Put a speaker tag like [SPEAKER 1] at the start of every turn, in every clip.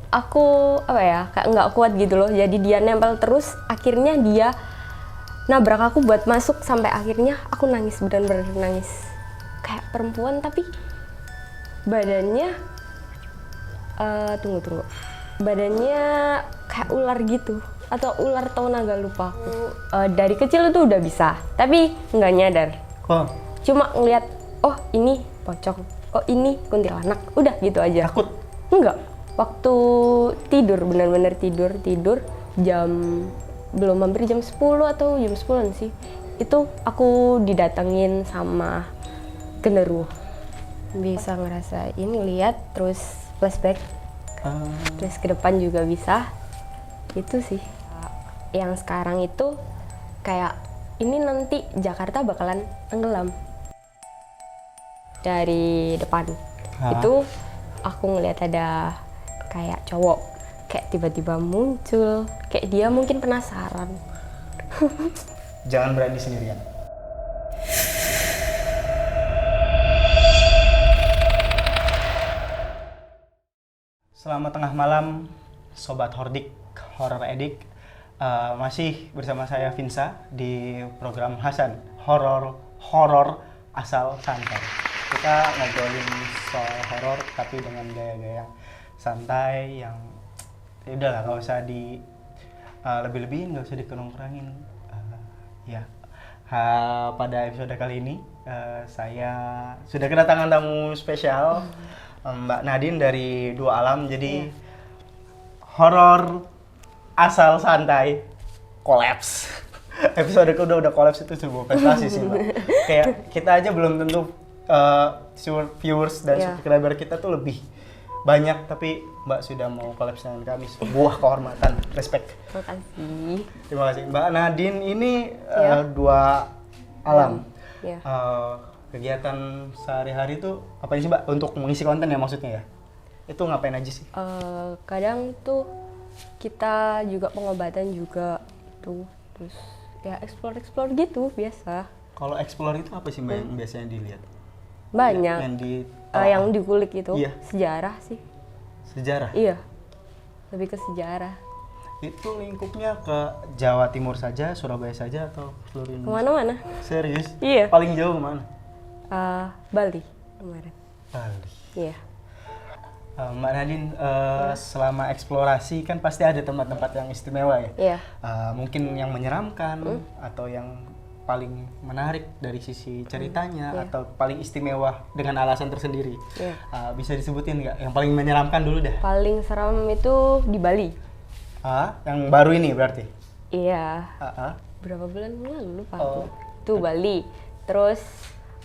[SPEAKER 1] aku apa ya, kayak nggak kuat gitu loh, jadi dia nempel terus, akhirnya dia nabrak aku buat masuk, sampai akhirnya aku nangis, benar-benar nangis kayak perempuan tapi badannya tunggu badannya kayak ular gitu, atau ular atau naga, lupa aku. Dari kecil itu udah bisa tapi nggak nyadar. Cuma ngeliat, oh ini pocong, oh ini kuntilanak, udah gitu aja.
[SPEAKER 2] Takut?
[SPEAKER 1] Enggak, waktu tidur, benar-benar tidur jam, belum hampir jam 10 atau jam 10 sih, itu aku didatengin sama genderuwo. Bisa ngerasain, lihat, terus flashback, terus ke depan juga bisa. Itu sih yang sekarang itu kayak ini nanti Jakarta bakalan tenggelam dari depan. Itu aku ngelihat ada kayak cowok kayak tiba-tiba muncul, kayak dia mungkin penasaran.
[SPEAKER 2] Jangan berani sendirian. Selamat tengah malam, Sobat Hordik, Horror Edik. Masih bersama saya Vinsa di program Hasan, horor asal santai. Kita ngobrolin soal horor tapi dengan gaya-gaya santai yang ya udahlah, nggak usah di lebih-lebihin, nggak usah dikurang-kurangin. Pada episode kali ini saya sudah kedatangan tamu spesial, Mbak Nadine dari Dua Alam. Jadi horor asal santai kolaps. Episode kedua udah kolaps, itu sebuah prestasi sih, Mbak. Kayak kita aja belum tentu viewers dan subscriber kita tuh lebih banyak, tapi Mbak sudah mau kolaps dengan kami, sebuah kehormatan, respect. Terima kasih. Mbak Nadine ini Dua Alam. Kegiatan sehari-hari itu apa sih, Mbak, untuk mengisi konten ya maksudnya ya? Itu ngapain aja sih?
[SPEAKER 1] Kadang tuh kita juga pengobatan juga tuh, terus ya explore gitu biasa.
[SPEAKER 2] Kalau explore itu apa sih, Mbak, yang biasanya dilihat?
[SPEAKER 1] Banyak. Yang dikulik itu sejarah sih.
[SPEAKER 2] Sejarah?
[SPEAKER 1] Iya, lebih ke sejarah.
[SPEAKER 2] Itu lingkupnya ke Jawa Timur saja, Surabaya saja, atau seluruh Indonesia?
[SPEAKER 1] Kemana-mana.
[SPEAKER 2] Serius?
[SPEAKER 1] Iya.
[SPEAKER 2] Paling jauh kemana?
[SPEAKER 1] Bali kemarin.
[SPEAKER 2] Bali.
[SPEAKER 1] Iya.
[SPEAKER 2] Mbak Nadine, selama eksplorasi kan pasti ada tempat-tempat yang istimewa ya?
[SPEAKER 1] Iya.
[SPEAKER 2] Mungkin yang menyeramkan, atau yang paling menarik dari sisi ceritanya, atau paling istimewa dengan alasan tersendiri. Bisa disebutin nggak? Yang paling menyeramkan dulu dah.
[SPEAKER 1] Paling seram itu di Bali.
[SPEAKER 2] Yang baru ini berarti?
[SPEAKER 1] Iya. Berapa bulan lalu lupa aku. Itu Bali. Terus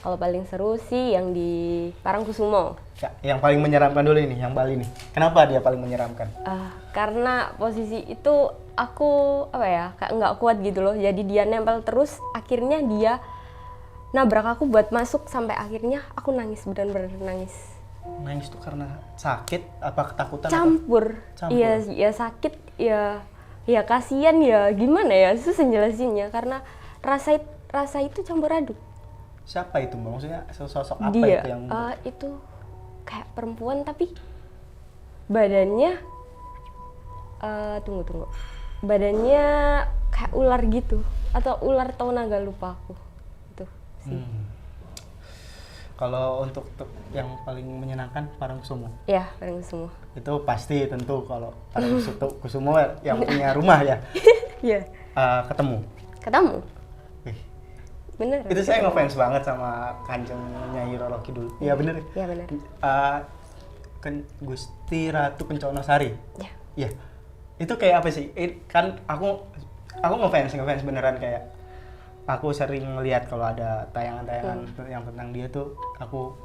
[SPEAKER 1] kalau paling seru sih yang di Parangkusumo.
[SPEAKER 2] Ya, yang paling menyeramkan dulu ini, yang Bali nih. Kenapa dia paling menyeramkan?
[SPEAKER 1] Karena posisi itu aku apa ya, kayak nggak kuat gitu loh. Jadi dia nempel terus, akhirnya dia nabrak aku buat masuk, sampai akhirnya aku nangis, benar-benar nangis.
[SPEAKER 2] Nangis tuh karena sakit apa ketakutan?
[SPEAKER 1] Campur. Iya, ya sakit, ya kasihan, ya gimana ya, susah jelasinnya karena rasa itu campur aduk.
[SPEAKER 2] Siapa itu, Mbak? Maksudnya sosok apa
[SPEAKER 1] dia,
[SPEAKER 2] itu yang
[SPEAKER 1] itu kayak perempuan tapi badannya tunggu badannya kayak ular gitu, atau ular atau naga, lupa aku. Itu sih.
[SPEAKER 2] Kalau untuk yang paling menyenangkan Parangkusumo.
[SPEAKER 1] Iya, Parangkusumo.
[SPEAKER 2] Itu pasti tentu kalau Parangkusumo yang punya rumah ya.
[SPEAKER 1] Iya.
[SPEAKER 2] Ketemu.
[SPEAKER 1] Bener.
[SPEAKER 2] Itu saya ngefans banget sama Kanjeng Nyai Roro Kidul. Iya bener.
[SPEAKER 1] Iya bener.
[SPEAKER 2] Gusti Ratu Kencono Sari.
[SPEAKER 1] Iya.
[SPEAKER 2] Itu kayak apa sih? Kan aku ngefans beneran, kayak aku sering ngelihat kalau ada tayangan-tayangan yang tentang dia tuh aku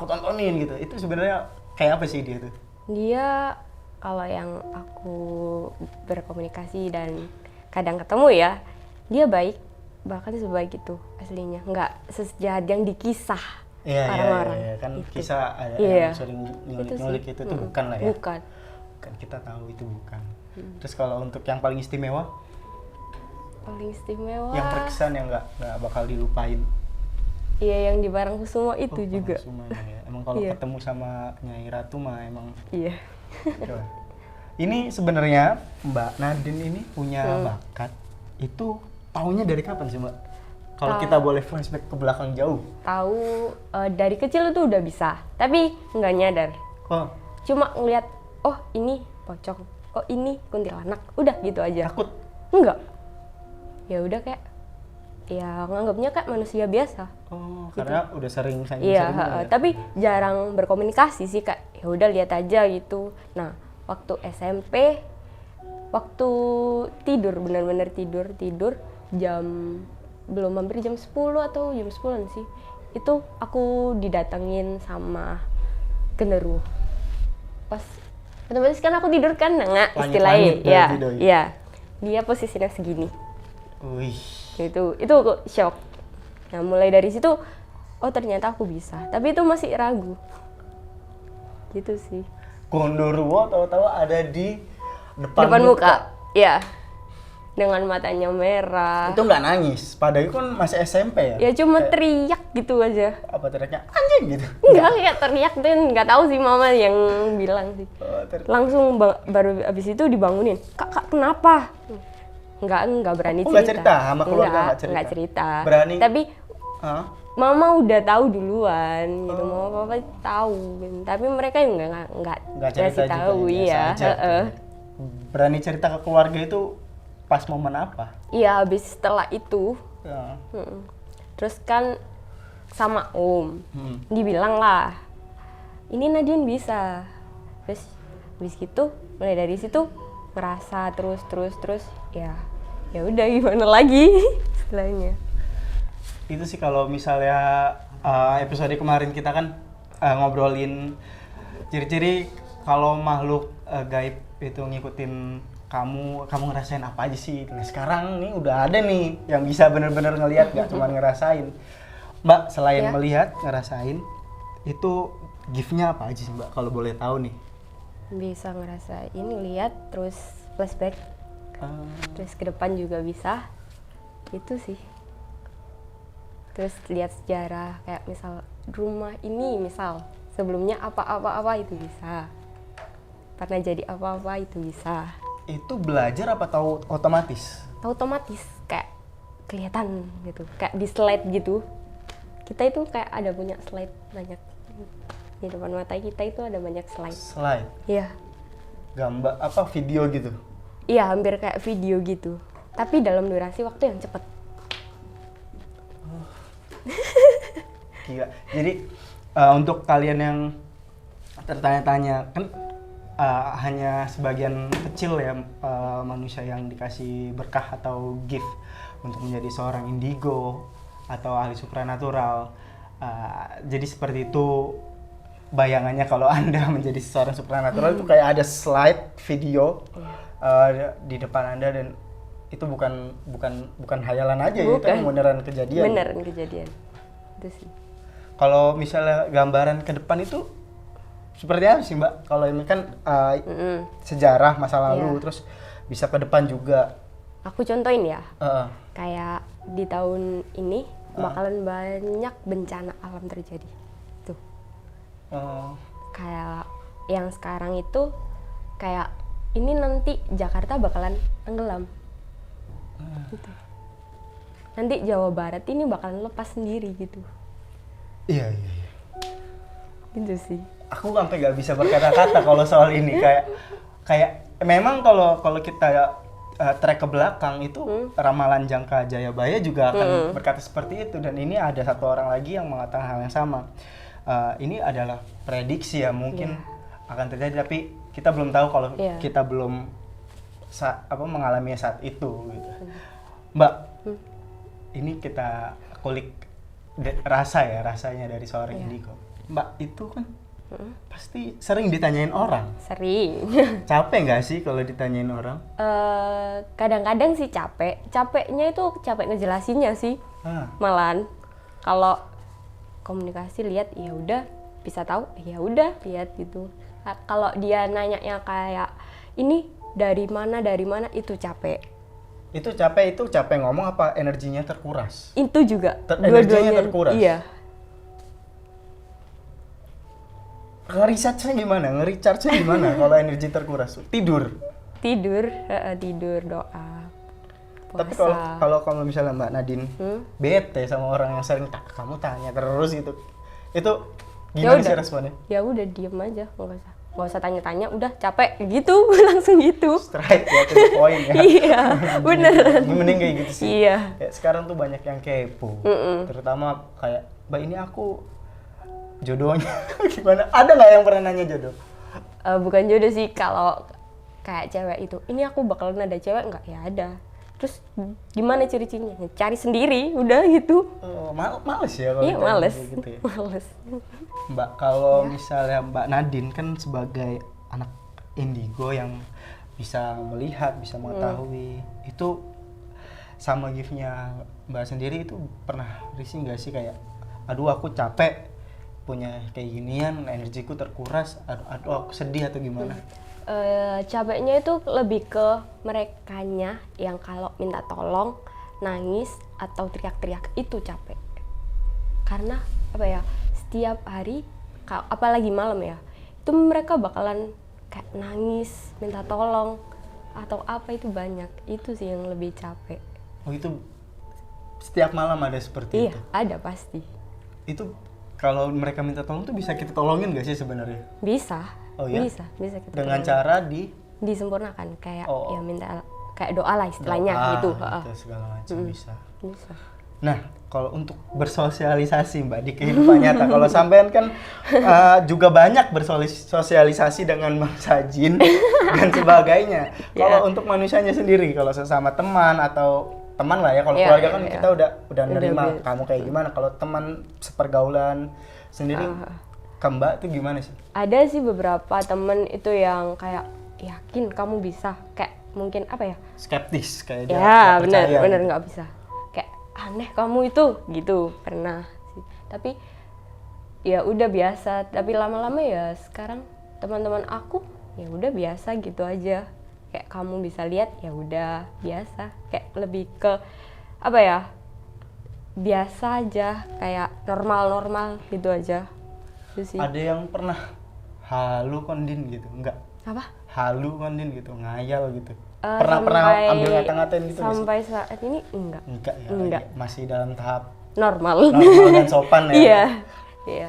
[SPEAKER 2] tontonin gitu. Itu sebenarnya kayak apa sih dia tuh?
[SPEAKER 1] Dia kalau yang aku berkomunikasi dan kadang ketemu ya, dia baik, bahkan sebaik itu aslinya, nggak sejahat yang dikisah orang-orang.
[SPEAKER 2] Iya, kan
[SPEAKER 1] itu.
[SPEAKER 2] Kisah ada yang sering nyulik itu tuh bukan lah ya.
[SPEAKER 1] Bukan.
[SPEAKER 2] Kan kita tahu itu bukan. Terus kalau untuk yang paling istimewa?
[SPEAKER 1] Paling istimewa.
[SPEAKER 2] Yang berkesan, yang nggak bakal dilupain.
[SPEAKER 1] Iya, yang di Parangkusumo itu juga.
[SPEAKER 2] Ya. Emang kalau ketemu sama Nyai Ratu mah emang.
[SPEAKER 1] Iya.
[SPEAKER 2] Coba. Ini sebenarnya Mbak Nadine ini punya bakat. Itu taunya dari kapan sih Mbak? Kalau kita boleh flashback ke belakang jauh.
[SPEAKER 1] Tahu dari kecil itu udah bisa, tapi nggak nyadar.
[SPEAKER 2] Oh,
[SPEAKER 1] Cuma ngeliat, oh ini pocong, oh ini kuntilanak, udah gitu aja.
[SPEAKER 2] takut.
[SPEAKER 1] Enggak. Ya udah kayak, ya nganggapnya kayak manusia biasa.
[SPEAKER 2] Oh, karena udah sering
[SPEAKER 1] Iya,
[SPEAKER 2] sering ya?
[SPEAKER 1] tapi jarang berkomunikasi sih kak. Ya udah lihat aja gitu. Nah, waktu SMP, waktu tidur benar-benar tidur jam belum hampir jam 10 atau jam 10 sih. Itu aku didatengin sama genderuwo. Pas otomatis kan aku tidur kan nengak istilahnya.
[SPEAKER 2] Langit-langit
[SPEAKER 1] Iya,
[SPEAKER 2] berarti doi.
[SPEAKER 1] iya. Dia posisinya segini.
[SPEAKER 2] Wih,
[SPEAKER 1] Itu aku shock. Nah, mulai dari situ oh ternyata aku bisa. Tapi itu masih ragu. Gitu sih.
[SPEAKER 2] gondoruo tahu-tahu ada di depan
[SPEAKER 1] Muka. Iya. Dengan matanya merah.
[SPEAKER 2] Itu nggak nangis, padahal kan masih SMP ya?
[SPEAKER 1] Ya cuma teriak gitu aja.
[SPEAKER 2] Apa teriaknya anjing gitu?
[SPEAKER 1] Enggak kayak teriak dan nggak tahu sih mama yang bilang sih.
[SPEAKER 2] Oh,
[SPEAKER 1] Langsung baru abis itu dibangunin. Kak kenapa? Enggak berani
[SPEAKER 2] Oh,
[SPEAKER 1] cerita.
[SPEAKER 2] nggak cerita sama keluarga, nggak cerita? Berani?
[SPEAKER 1] Tapi
[SPEAKER 2] Hah?
[SPEAKER 1] mama udah tahu duluan gitu. Mama papa tahu gitu. Tapi mereka enggak
[SPEAKER 2] Nggak
[SPEAKER 1] ngasih
[SPEAKER 2] cerita
[SPEAKER 1] tahu
[SPEAKER 2] juga,
[SPEAKER 1] iya.
[SPEAKER 2] biasa aja. Berani cerita ke keluarga itu pas momen apa?
[SPEAKER 1] Iya habis setelah itu
[SPEAKER 2] Ya.
[SPEAKER 1] terus kan sama om
[SPEAKER 2] Hmm.
[SPEAKER 1] dibilang lah ini Nadine bisa. Terus habis gitu mulai dari situ ngerasa terus ya udah gimana lagi istilahnya.
[SPEAKER 2] Itu sih kalau misalnya episode kemarin kita kan ngobrolin ciri-ciri kalau makhluk gaib itu ngikutin kamu ngerasain apa aja sih. Nah sekarang nih udah ada nih yang bisa bener-bener ngelihat, gak cuma ngerasain. Mbak selain
[SPEAKER 1] Ya.
[SPEAKER 2] melihat ngerasain itu gift-nya apa aja sih Mbak kalau boleh tahu nih?
[SPEAKER 1] Bisa ngerasain lihat terus flashback terus ke depan juga bisa itu sih. Terus lihat sejarah kayak misal rumah ini misal sebelumnya apa itu bisa, pernah jadi apa itu bisa.
[SPEAKER 2] Itu belajar apa tahu otomatis?
[SPEAKER 1] Otomatis kayak kelihatan gitu, kayak di slide gitu. Kita itu kayak ada punya slide banyak di depan mata kita, itu ada banyak slide.
[SPEAKER 2] Slide,
[SPEAKER 1] Iya,
[SPEAKER 2] gambar apa video gitu?
[SPEAKER 1] iya hampir kayak video gitu, tapi dalam durasi waktu yang cepat.
[SPEAKER 2] Gila. Jadi untuk kalian yang tertanya-tanya kan hanya sebagian kecil ya manusia yang dikasih berkah atau gift untuk menjadi seorang indigo atau ahli supranatural. Jadi seperti itu bayangannya kalau Anda menjadi seorang supranatural itu kayak ada slide video di depan Anda dan itu bukan hayalan aja ya, itu yang beneran kejadian.
[SPEAKER 1] Beneran kejadian. Itu sih.
[SPEAKER 2] Kalau misalnya gambaran ke depan itu seperti apa sih Mbak? Kalau ini kan sejarah masa lalu, terus bisa ke depan juga.
[SPEAKER 1] Aku contohin ya,
[SPEAKER 2] Heeh.
[SPEAKER 1] kayak di tahun ini bakalan banyak bencana alam terjadi. Tuh,
[SPEAKER 2] Oh,
[SPEAKER 1] kayak yang sekarang itu kayak ini nanti Jakarta bakalan tenggelam. Gitu. Nanti Jawa Barat ini bakalan lepas sendiri gitu.
[SPEAKER 2] iya.
[SPEAKER 1] Gitu sih.
[SPEAKER 2] Aku sampai nggak bisa berkata-kata kalau soal ini kayak memang kalau kita track ke belakang itu ramalan Jangka Jayabaya juga akan berkata seperti itu, dan ini ada satu orang lagi yang mengatakan hal yang sama. Ini adalah prediksi ya, mungkin akan terjadi, tapi kita belum tahu kalau kita belum mengalami saat itu gitu. Mbak, ini kita kulik rasanya dari seorang indigo. Mbak itu kan pasti sering ditanyain orang.
[SPEAKER 1] Sering.
[SPEAKER 2] Capek nggak sih kalau ditanyain orang?
[SPEAKER 1] Kadang-kadang sih capeknya itu capek ngejelasinnya sih.
[SPEAKER 2] Ah.
[SPEAKER 1] Malahan kalau komunikasi lihat ya udah bisa tahu ya udah lihat gitu. Kalau dia nanyanya kayak ini dari mana itu capek.
[SPEAKER 2] Itu capek ngomong apa energinya terkuras?
[SPEAKER 1] Itu juga
[SPEAKER 2] Energinya
[SPEAKER 1] dua-duanya
[SPEAKER 2] terkuras.
[SPEAKER 1] iya.
[SPEAKER 2] nge-recharge-nya gimana? Nge-recharge-nya gimana kalau energi terkuras? Tidur.
[SPEAKER 1] Tidur, tidur, doa,
[SPEAKER 2] Tapi
[SPEAKER 1] puasa.
[SPEAKER 2] kalau misalnya Mbak Nadine bete sama orang yang sering kamu tanya terus gitu. Itu gimana
[SPEAKER 1] udah.
[SPEAKER 2] sih responnya?
[SPEAKER 1] Ya udah diem aja, nggak usah tanya-tanya, udah capek gitu. Langsung gitu.
[SPEAKER 2] Straight ya, to the point ya.
[SPEAKER 1] Iya, beneran.
[SPEAKER 2] Mending kayak gitu sih.
[SPEAKER 1] Iya.
[SPEAKER 2] Kayak sekarang tuh banyak yang kepo. Terutama kayak, Mbak ini aku jodohnya gimana? Ada nggak yang pernah nanya jodoh?
[SPEAKER 1] Bukan jodoh sih, kalau kayak cewek itu, ini aku bakalan ada cewek nggak? Ya ada. Terus gimana ciri-cirinya? Ya, cari sendiri, udah gitu.
[SPEAKER 2] Oh, males ya kalau
[SPEAKER 1] Iya,
[SPEAKER 2] ditanya
[SPEAKER 1] males.
[SPEAKER 2] kayak gitu ya.
[SPEAKER 1] Males.
[SPEAKER 2] Mbak, kalau misalnya Mbak Nadine kan sebagai anak indigo yang bisa melihat, bisa mengetahui, itu sama gift-nya Mbak sendiri itu pernah risih nggak sih kayak, aduh aku capek punya kayak ginian, energiku terkuras, aduh aku sedih atau gimana?
[SPEAKER 1] Capeknya itu lebih ke merekanya yang kalau minta tolong, nangis atau teriak-teriak itu capek. Karena apa ya, setiap hari apalagi malam ya, itu mereka bakalan kayak nangis, minta tolong atau apa, itu banyak. Itu sih yang lebih capek.
[SPEAKER 2] Oh itu setiap malam ada seperti
[SPEAKER 1] Iya,
[SPEAKER 2] itu?
[SPEAKER 1] ada pasti.
[SPEAKER 2] Itu kalau mereka minta tolong tuh bisa kita tolongin nggak sih sebenarnya?
[SPEAKER 1] Bisa.
[SPEAKER 2] Oh ya?
[SPEAKER 1] Bisa kita
[SPEAKER 2] Dengan
[SPEAKER 1] tolong.
[SPEAKER 2] cara
[SPEAKER 1] Disempurnakan kayak
[SPEAKER 2] Oh.
[SPEAKER 1] ya minta kayak doa lah istilahnya
[SPEAKER 2] doa,
[SPEAKER 1] gitu.
[SPEAKER 2] gitu segala macam bisa.
[SPEAKER 1] Bisa.
[SPEAKER 2] Nah, kalau untuk bersosialisasi Mbak di kehidupan nyata, kalau sampean kan juga banyak bersosialisasi dengan bangsa jin dan sebagainya. Kalau untuk manusianya sendiri, kalau sesama teman atau teman lah ya, kalau
[SPEAKER 1] Iya,
[SPEAKER 2] keluarga
[SPEAKER 1] iya,
[SPEAKER 2] kan
[SPEAKER 1] iya.
[SPEAKER 2] kita udah nerima
[SPEAKER 1] biasa.
[SPEAKER 2] kamu kayak gimana. Kalau teman sepergaulan sendiri, ke Mbak tuh gimana sih?
[SPEAKER 1] Ada sih beberapa temen itu yang kayak yakin kamu bisa, kayak mungkin apa ya?
[SPEAKER 2] Skeptis kayak dia
[SPEAKER 1] Ya
[SPEAKER 2] nggak
[SPEAKER 1] benar
[SPEAKER 2] percaya gitu.
[SPEAKER 1] nggak bisa. Kayak aneh kamu itu gitu pernah sih. Tapi ya udah biasa. Tapi lama-lama ya sekarang teman-teman aku ya udah biasa gitu aja. Kayak kamu bisa lihat ya udah biasa. Kayak lebih ke apa ya? Biasa aja, kayak normal-normal gitu aja. Itu sih.
[SPEAKER 2] Ada yang pernah halu kondin gitu? Enggak.
[SPEAKER 1] Apa?
[SPEAKER 2] Halu kondin gitu, ngayal gitu.
[SPEAKER 1] Sampai-
[SPEAKER 2] pernah ambil ngata-ngatain gitu nggak sih?
[SPEAKER 1] Sampai saat ini enggak.
[SPEAKER 2] Enggak ya,
[SPEAKER 1] Enggak.
[SPEAKER 2] masih dalam tahap
[SPEAKER 1] Normal.
[SPEAKER 2] normal dan sopan ya.
[SPEAKER 1] Iya. Iya.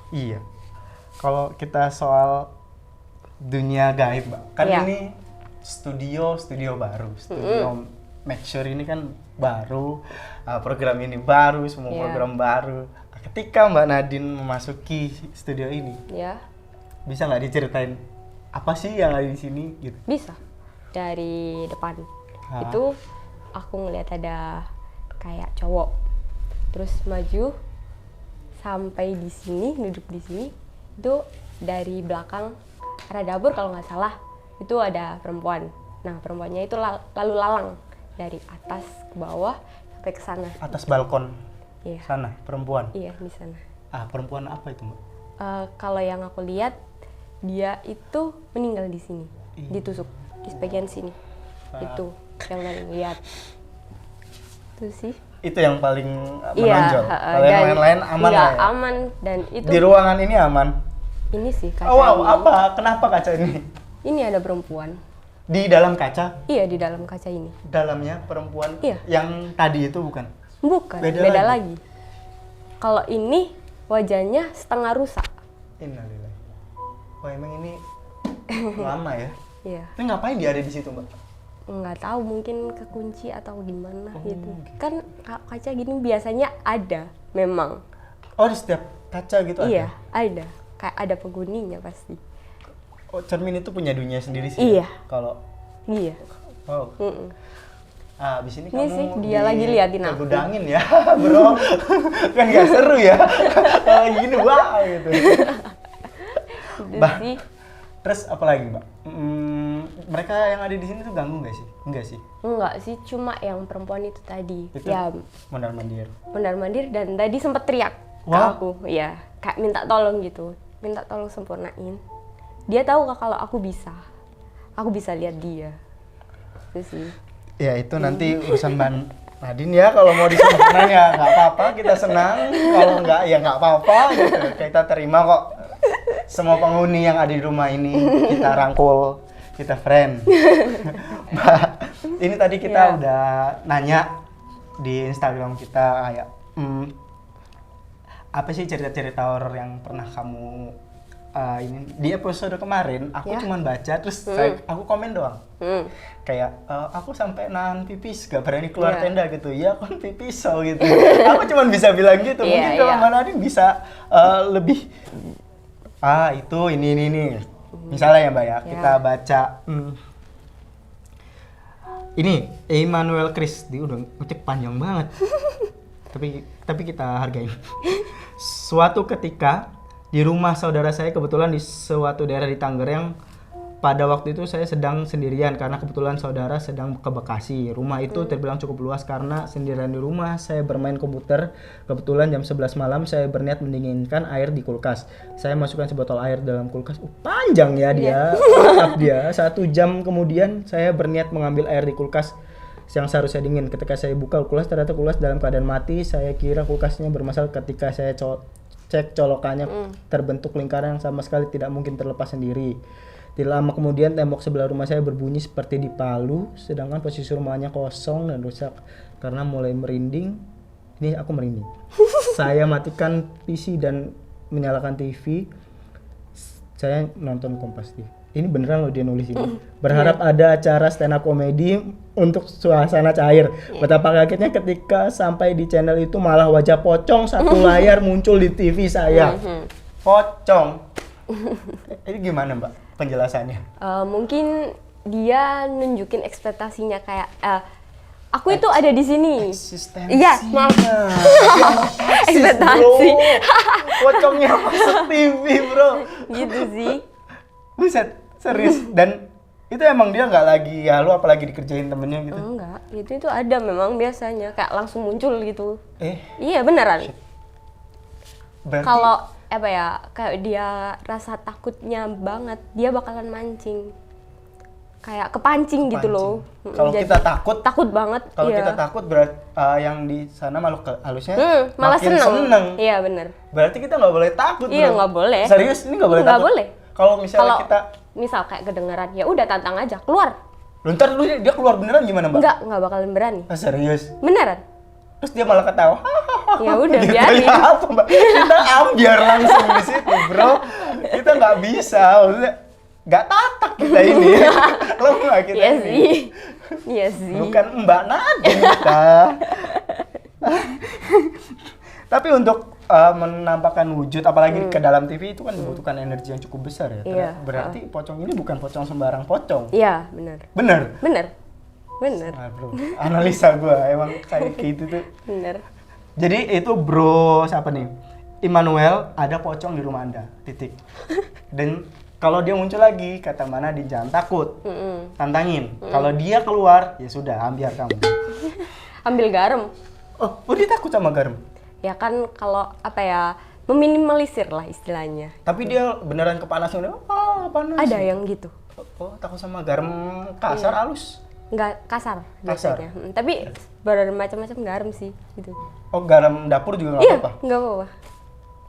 [SPEAKER 2] Iya. Kalau kita soal dunia gaib, Mbak. Kan
[SPEAKER 1] Iya.
[SPEAKER 2] ini studio baru. Studio Make Sure ini kan baru, program ini baru, semua
[SPEAKER 1] Iya.
[SPEAKER 2] program baru. Ketika Mbak Nadine memasuki studio ini,
[SPEAKER 1] Ya.
[SPEAKER 2] bisa nggak diceritain apa sih yang ada di sini gitu?
[SPEAKER 1] Bisa. Dari depan.
[SPEAKER 2] Hah?
[SPEAKER 1] Itu aku ngeliat ada kayak cowok. Terus maju sampai di sini, duduk di sini. Itu dari belakang arah dapur kalau nggak salah, itu ada perempuan. Nah, perempuannya itu lalu lalang dari atas ke bawah sampai ke sana.
[SPEAKER 2] Atas balkon
[SPEAKER 1] Iya.
[SPEAKER 2] sana, perempuan.
[SPEAKER 1] Iya, di sana.
[SPEAKER 2] Perempuan apa itu, Mbak?
[SPEAKER 1] Kalau yang aku lihat, dia itu meninggal di sini, ditusuk di bagian sini. Itu yang paling lihat. Itu sih.
[SPEAKER 2] Itu yang paling
[SPEAKER 1] Iya.
[SPEAKER 2] menonjol. Kalau yang
[SPEAKER 1] dan
[SPEAKER 2] lain-lain aman
[SPEAKER 1] iya,
[SPEAKER 2] lah ya?
[SPEAKER 1] aman, dan itu
[SPEAKER 2] Di ruangan ini aman?
[SPEAKER 1] ini sih kaca.
[SPEAKER 2] Oh, wow,
[SPEAKER 1] ini.
[SPEAKER 2] apa? Kenapa kaca ini?
[SPEAKER 1] Ini ada perempuan.
[SPEAKER 2] Di dalam kaca,
[SPEAKER 1] Iya, di dalam kaca ini.
[SPEAKER 2] dalamnya perempuan
[SPEAKER 1] Iya.
[SPEAKER 2] yang tadi itu bukan?
[SPEAKER 1] Bukan,
[SPEAKER 2] Beda
[SPEAKER 1] beda,
[SPEAKER 2] lagi.
[SPEAKER 1] lagi. Kalau ini wajahnya setengah rusak.
[SPEAKER 2] Innalillahi. Oh, emang ini lama ya?
[SPEAKER 1] Iya.
[SPEAKER 2] Ini ngapain dia ada di situ, Mbak?
[SPEAKER 1] Nggak tahu, mungkin kekunci atau gimana
[SPEAKER 2] Oh,
[SPEAKER 1] gitu.
[SPEAKER 2] gitu.
[SPEAKER 1] Kan kaca gini biasanya ada, memang.
[SPEAKER 2] Oh, di setiap kaca gitu
[SPEAKER 1] Iya,
[SPEAKER 2] ada?
[SPEAKER 1] ada. Kayak ada penghuninya pasti.
[SPEAKER 2] Oh, cermin itu punya dunia sendiri sih?
[SPEAKER 1] Iya.
[SPEAKER 2] Ya? Kalau,
[SPEAKER 1] Iya.
[SPEAKER 2] wow.
[SPEAKER 1] Mm-mm.
[SPEAKER 2] Abis ini
[SPEAKER 1] Ini
[SPEAKER 2] kamu
[SPEAKER 1] sih, dia lagi liatin aku.
[SPEAKER 2] kegudangin ya, bro. Kan gak seru ya? Kalau gini, wah gitu.
[SPEAKER 1] Itu
[SPEAKER 2] Bah.
[SPEAKER 1] sih.
[SPEAKER 2] Terus apa lagi, Mbak? Mereka yang ada di sini tuh ganggu nggak sih? Enggak sih.
[SPEAKER 1] Enggak sih, cuma yang perempuan itu tadi.
[SPEAKER 2] Itu
[SPEAKER 1] Ya,
[SPEAKER 2] mondar-mandir.
[SPEAKER 1] mondar-mandir dan tadi sempat teriak ke
[SPEAKER 2] Wah.
[SPEAKER 1] aku. Iya, kayak minta tolong gitu. Minta tolong sempurnain. Dia tahu kalau aku bisa. Aku bisa lihat dia. Itu sih.
[SPEAKER 2] Ya itu nanti urusan Mbak Nadine ya, kalau mau disempurnain ya nggak apa-apa, kita senang. Kalau nggak ya nggak apa-apa gitu. Kita terima kok. semua penghuni yang ada di rumah ini kita rangkul, kita friend. Mbak, ini tadi kita udah nanya di Instagram kita kayak apa sih cerita-cerita horor yang pernah kamu ini di episode kemarin aku cuman baca terus aku komen doang. Kayak aku sampai nahan pipis gak berani keluar tenda gitu. Ya kan pipis gitu. Aku cuman bisa bilang gitu. Mungkin kalau Mbak Nadine bisa lebih itu ini. Misalnya ya Mbak ya, kita baca ini Emmanuel Chris, dia udah ngecek panjang banget. tapi kita hargain. Suatu ketika di rumah saudara saya, kebetulan di suatu daerah di Tangerang, pada waktu itu saya sedang sendirian karena kebetulan saudara sedang ke Bekasi. Rumah itu terbilang cukup luas karena sendirian di rumah, saya bermain komputer. Kebetulan jam 11 malam saya berniat mendinginkan air di kulkas. Saya masukkan sebotol air dalam kulkas. Panjang ya dia, lengkap dia. 1 jam kemudian saya berniat mengambil air di kulkas yang seharusnya dingin. Ketika saya buka kulkas, ternyata kulkas dalam keadaan mati. Saya kira kulkasnya bermasalah. Ketika saya cek colokannya terbentuk lingkaran yang sama sekali tidak mungkin terlepas sendiri. Tidak lama kemudian tembok sebelah rumah saya berbunyi seperti dipalu, sedangkan posisi rumahnya kosong dan rusak. Karena mulai merinding, ini aku merinding. Saya matikan PC dan menyalakan TV. Saya nonton Kompas TV. Ini beneran loh dia nulis ini. Berharap ada acara stand up comedy untuk suasana cair. Betapa kagetnya ketika sampai di channel itu malah wajah pocong satu layar muncul di TV saya. Pocong. Ini gimana Mbak penjelasannya?
[SPEAKER 1] Mungkin dia nunjukin ekspektasinya kayak aku itu ada di sini. Iya, maaf. Ekspektasi.
[SPEAKER 2] Pocongnya masuk TV, bro.
[SPEAKER 1] Gitu sih.
[SPEAKER 2] Buset, serius. Dan itu emang dia nggak lagi ya lu apalagi dikerjain temennya gitu?
[SPEAKER 1] Enggak, itu ada memang biasanya kayak langsung muncul gitu. Iya beneran. Kalau apa ya, kayak dia rasa takutnya banget, dia bakalan mancing. Kayak kepancing gitu loh.
[SPEAKER 2] Kalau kita
[SPEAKER 1] takut banget.
[SPEAKER 2] Kalau kita takut berarti yang di sana makhluk halusnya
[SPEAKER 1] malah
[SPEAKER 2] makin seneng.
[SPEAKER 1] Iya bener.
[SPEAKER 2] Berarti kita nggak boleh takut.
[SPEAKER 1] Iya nggak boleh.
[SPEAKER 2] Serius ini nggak boleh takut?
[SPEAKER 1] Nggak boleh.
[SPEAKER 2] Kalau misalnya kita
[SPEAKER 1] misal kayak kedengeran, ya udah tantang aja keluar.
[SPEAKER 2] Ntar dulu dia keluar beneran gimana Mbak?
[SPEAKER 1] Nggak bakalan berani.
[SPEAKER 2] Serius?
[SPEAKER 1] Beneran.
[SPEAKER 2] Terus dia malah ketawa.
[SPEAKER 1] Ya udah
[SPEAKER 2] gitu,
[SPEAKER 1] biarin.
[SPEAKER 2] ya apa Mbak? Kita ambiar langsung di situ bro. Kita nggak bisa, maksudnya nggak tatak kita ini. Lemah kita
[SPEAKER 1] Iya
[SPEAKER 2] ini.
[SPEAKER 1] sih. Iya sih.
[SPEAKER 2] Bukan Mbak Nadine kita. Tapi untuk menampakkan wujud, apalagi ke dalam TV itu kan membutuhkan energi yang cukup besar ya.
[SPEAKER 1] Iya.
[SPEAKER 2] Berarti pocong ini bukan pocong sembarang pocong.
[SPEAKER 1] Iya, benar.
[SPEAKER 2] Bener?
[SPEAKER 1] Bener.
[SPEAKER 2] Nah, bro, analisa gue emang kayak gitu tuh.
[SPEAKER 1] Bener.
[SPEAKER 2] Jadi itu bro, siapa nih? Immanuel, ada pocong di rumah Anda, titik. Dan kalau dia muncul lagi, kata mana di jangan takut, tantangin. Kalau dia keluar, ya sudah, ambiar kamu.
[SPEAKER 1] Ambil garam.
[SPEAKER 2] Oh dia takut sama garam?
[SPEAKER 1] Ya kan kalau apa ya, meminimalisir lah istilahnya.
[SPEAKER 2] Tapi dia beneran kepanasan, panas.
[SPEAKER 1] Ada yang gitu.
[SPEAKER 2] Oh takut sama garam kasar, halus?
[SPEAKER 1] Nggak kasar biasanya. Tapi bermacam-macam garam sih gitu.
[SPEAKER 2] Oh garam dapur juga nggak apa-apa?
[SPEAKER 1] Iya, nggak apa-apa.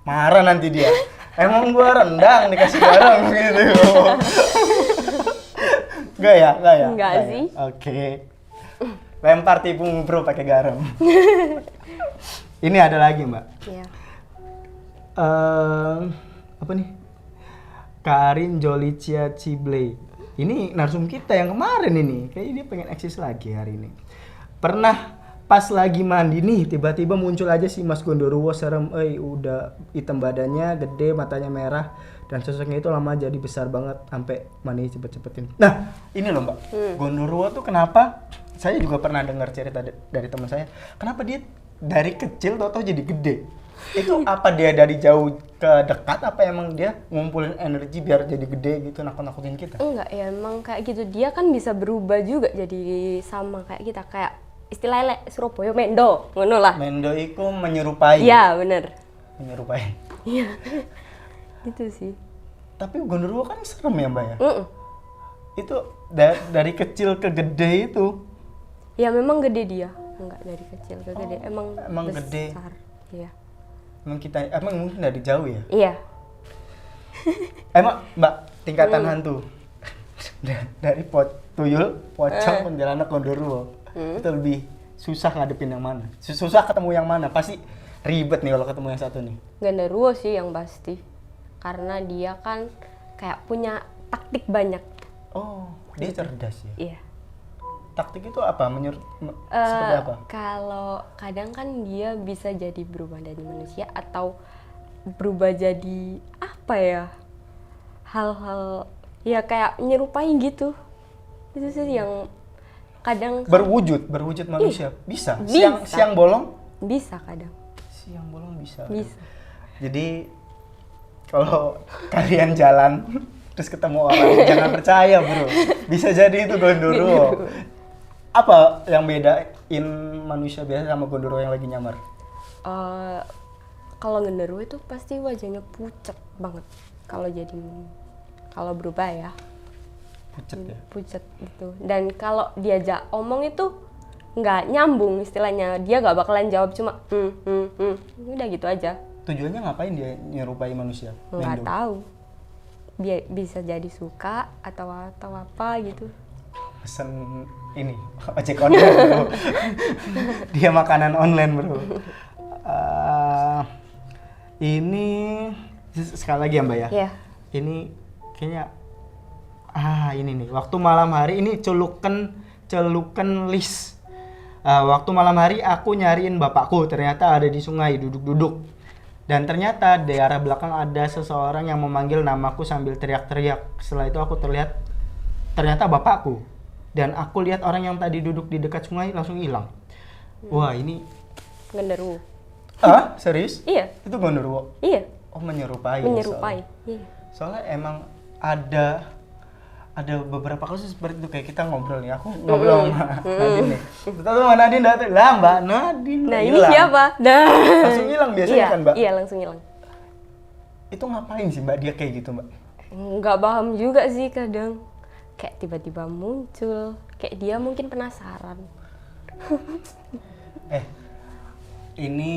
[SPEAKER 2] Marah nanti dia. Emang gua rendang dikasih garam gitu. Enggak ya?
[SPEAKER 1] Enggak sih.
[SPEAKER 2] Oke. Lempar tipu bro pakai garam. Ini ada lagi Mbak.
[SPEAKER 1] Iya.
[SPEAKER 2] Apa nih? Karin Jolicia Cible. Ini narsum kita yang kemarin ini. Kayaknya dia pengen eksis lagi hari ini. Pernah pas lagi mandi nih, tiba-tiba muncul aja si Mas Gondoruo serem. Udah hitam badannya, gede, matanya merah. Dan sosoknya itu lama jadi besar banget. Sampai mandi cepet-cepetin. Nah, ini loh Mbak. Gondoruo tuh kenapa? Saya juga pernah dengar cerita dari teman saya. Kenapa dia dari kecil tau-tau jadi gede? Itu apa dia dari jauh ke dekat, apa emang dia ngumpulin energi biar jadi gede gitu, nakut-nakutin kita?
[SPEAKER 1] Enggak ya, emang kayak gitu. Dia kan bisa berubah juga jadi sama kayak kita. Kayak istilahnya Surabaya Mendo, ngono lah.
[SPEAKER 2] Mendo itu menyerupai.
[SPEAKER 1] Iya, bener.
[SPEAKER 2] Menyerupai.
[SPEAKER 1] Iya. Gitu sih.
[SPEAKER 2] Tapi Gondoruo kan serem ya Mbak ya? Itu dari kecil ke gede itu.
[SPEAKER 1] Ya memang gede dia. Enggak dari kecil ke gede, emang besar.
[SPEAKER 2] Gede.
[SPEAKER 1] Iya.
[SPEAKER 2] Emang mungkin dari jauh ya?
[SPEAKER 1] Iya.
[SPEAKER 2] Emang Mbak, tingkatan hantu dari tuyul, pocong, kuntilanak, gondoruo itu lebih susah ngadepin yang mana? Susah ketemu yang mana? Pasti ribet nih kalau ketemu yang satu nih.
[SPEAKER 1] Genderuwo sih yang pasti. Karena dia kan kayak punya taktik banyak.
[SPEAKER 2] Oh, dia cerdas ya.
[SPEAKER 1] Iya.
[SPEAKER 2] Taktik itu apa? Seperti apa?
[SPEAKER 1] Kalau kadang kan dia bisa jadi berubah dari manusia atau berubah jadi apa ya? Hal-hal ya kayak menyerupai gitu. Itu sih yang kadang
[SPEAKER 2] Berwujud manusia. Bisa.
[SPEAKER 1] Bisa.
[SPEAKER 2] Siang bolong?
[SPEAKER 1] bisa kadang.
[SPEAKER 2] Siang bolong bisa.
[SPEAKER 1] Bisa.
[SPEAKER 2] Jadi kalau kalian jalan terus ketemu orang jangan percaya, Bro. Bisa jadi itu gondoruo. Apa yang bedain manusia biasa sama gondoruo yang lagi nyamar?
[SPEAKER 1] Kalau genderuwo itu pasti wajahnya pucat banget. Kalau berubah ya.
[SPEAKER 2] Pucet ya.
[SPEAKER 1] Pucat gitu. Dan kalau diajak omong itu nggak nyambung istilahnya, dia nggak bakalan jawab, cuma udah gitu aja.
[SPEAKER 2] Tujuannya ngapain dia nyerupai manusia?
[SPEAKER 1] Nggak tahu. Bisa jadi suka atau apa gitu.
[SPEAKER 2] Pesen ini ojek online, Bro. Dia makanan online, Bro. Ini sekali lagi ya, Mbak ya.
[SPEAKER 1] Iya.
[SPEAKER 2] Ini kayaknya ini nih. Waktu malam hari ini celukan list. Waktu malam hari aku nyariin bapakku, ternyata ada di sungai duduk-duduk. Dan ternyata di arah belakang ada seseorang yang memanggil namaku sambil teriak-teriak. Setelah itu aku ternyata bapakku. Dan aku lihat orang yang tadi duduk di dekat sungai langsung hilang. Wah, ini
[SPEAKER 1] Genderuwo.
[SPEAKER 2] Serius?
[SPEAKER 1] Iya.
[SPEAKER 2] Itu gondoruo?
[SPEAKER 1] Iya.
[SPEAKER 2] Oh, menyerupai.
[SPEAKER 1] Menyerupai. Iya.
[SPEAKER 2] Soalnya emang ada beberapa kasus seperti itu, kayak kita ngobrol nih, aku ngobrol sama Nadine nih. Betul sama Nadine datang, lah Mbak Nadine.
[SPEAKER 1] Nah, ini
[SPEAKER 2] hilang.
[SPEAKER 1] siapa? Nah.
[SPEAKER 2] Langsung hilang biasanya kan, Mbak?
[SPEAKER 1] Iya, langsung hilang.
[SPEAKER 2] Itu ngapain sih Mbak dia kayak gitu, Mbak?
[SPEAKER 1] Nggak paham juga sih kadang. Kayak tiba-tiba muncul. Kayak dia mungkin penasaran.
[SPEAKER 2] Ini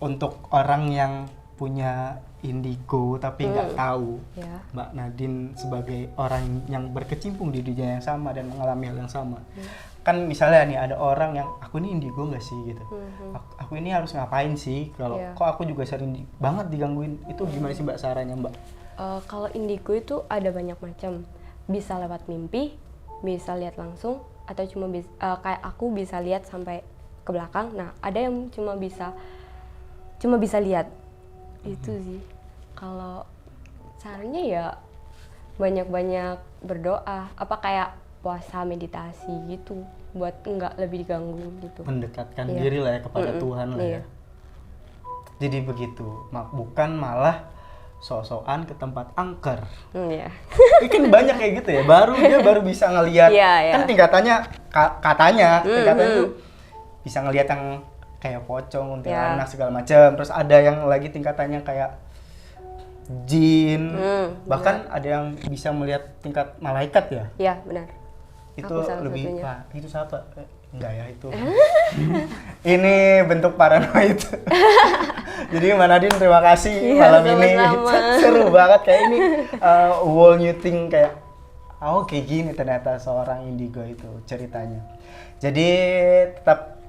[SPEAKER 2] untuk orang yang punya indigo tapi nggak tahu,
[SPEAKER 1] Ya.
[SPEAKER 2] Mbak Nadine sebagai orang yang berkecimpung di dunia yang sama dan mengalami hal yang sama. Kan misalnya nih ada orang yang, aku ini indigo nggak sih gitu, aku ini harus ngapain sih kalau kok aku juga sering banget digangguin, itu gimana sih Mbak sarannya, Mbak?
[SPEAKER 1] Kalau indigo itu ada banyak macam, bisa lewat mimpi, bisa lihat langsung, atau cuma kayak aku bisa lihat sampai ke belakang. Nah, ada yang cuma bisa lihat. Itu sih. Kalau sarannya ya banyak-banyak berdoa, apa kayak puasa, meditasi gitu, buat enggak lebih diganggu gitu.
[SPEAKER 2] Mendekatkan diri lah ya kepada Tuhan lah ya. Jadi begitu, bukan malah sok-sokan ke tempat angker.
[SPEAKER 1] Iya.
[SPEAKER 2] Ini kan banyak kayak gitu ya, dia baru bisa ngelihat. Kan tingkatannya katanya tuh bisa ngelihat yang kayak pocong, kuntilanak segala macam. Terus ada yang lagi tingkatannya kayak jin, bahkan ada yang bisa melihat tingkat malaikat ya.
[SPEAKER 1] Iya, benar.
[SPEAKER 2] Itu
[SPEAKER 1] salah
[SPEAKER 2] lebih
[SPEAKER 1] satunya.
[SPEAKER 2] Pak, itu siapa? Enggak ya itu. Ini bentuk paranoid. Jadi Mbak Nadine terima kasih malam ini. Seru banget kayak ini wall new thing, kayak kayak gini ternyata seorang indigo itu ceritanya. Jadi tetap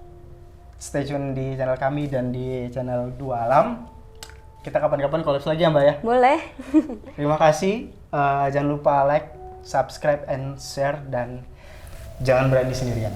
[SPEAKER 2] stay tune di channel kami dan di channel Dua Alam. Kita kapan-kapan collab lagi ya, Mbak ya.
[SPEAKER 1] Boleh.
[SPEAKER 2] Terima kasih. Jangan lupa like, subscribe, and share, dan jangan berani sendirian.